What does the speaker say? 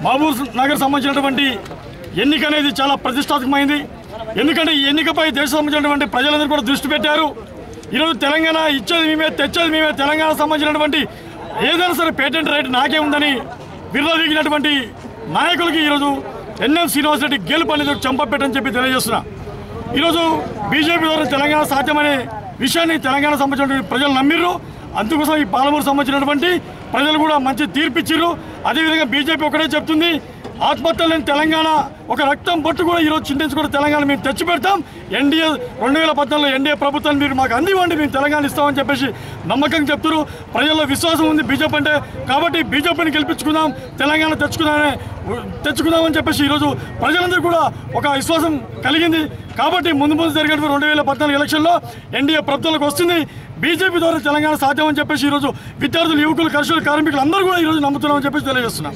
మహబూబ్ నగర్ సంబంధించినటువంటి ఎన్నిక అనేది చాలా ప్రతిష్టాత్మకమైంది. ఎందుకంటే ఈ ఎన్నికపై దేశం సంబంధించినటువంటి ప్రజలందరూ కూడా దృష్టి పెట్టారు. ఈరోజు తెలంగాణ ఇచ్చేది మేమే, తెచ్చేది మేమే, తెలంగాణ సంబంధించినటువంటి ఏదైనా సరే పేటెంట్ రైట్ నాకే ఉందని విర్రవీగినటువంటి నాయకులకి ఈరోజు ఎన్ఎం శ్రీనివాస్ రెడ్డి గెలుపు అనేది చంపపెట్టని చెప్పి తెలియజేస్తున్నా. ఈరోజు బీజేపీ ద్వారా తెలంగాణ సాధ్యమనే విషయాన్ని తెలంగాణ సంబంధించినటువంటి ప్రజలు నమ్మిర్రు. అందుకోసం ఈ పాలమూరు సంబంధించినటువంటి ప్రజలు కూడా మంచి తీర్పిచ్చిర్రు. అదేవిధంగా బీజేపీ ఒకటే చెప్తుంది, ఆత్మహత్యలు లేని తెలంగాణ ఒక రక్తం బొట్టు కూడా ఈరోజు చింతించుకున్న తెలంగాణ మేము తెచ్చి పెడతాం. ఎన్డీఏ 2014లో ఎన్డీఏ ప్రభుత్వాన్ని మీరు మాకు అందివ్వండి, మేము తెలంగాణ ఇస్తామని చెప్పేసి నమ్మకంగా చెప్తారు. ప్రజల్లో విశ్వాసం ఉంది బీజేపీ అంటే. కాబట్టి బీజేపీని గెలిపించుకుందాం, తెలంగాణ తెచ్చుకుందామని చెప్పేసి ఈరోజు ప్రజలందరూ కూడా ఒక విశ్వాసం కలిగింది. కాబట్టి ముందు జరిగినటువంటి 2014 ఎలక్షన్లో ఎన్డీఏ ప్రభుత్వంలోకి వస్తుంది. బీజేపీ ద్వారా తెలంగాణ సాధ్యమని చెప్పేసి ఈరోజు విద్యార్థులు, యువకులు, కర్షకులు, కార్మికులు అందరూ కూడా ఈరోజు నమ్ముతున్నామని చెప్పేసి తెలియజేస్తున్నాం.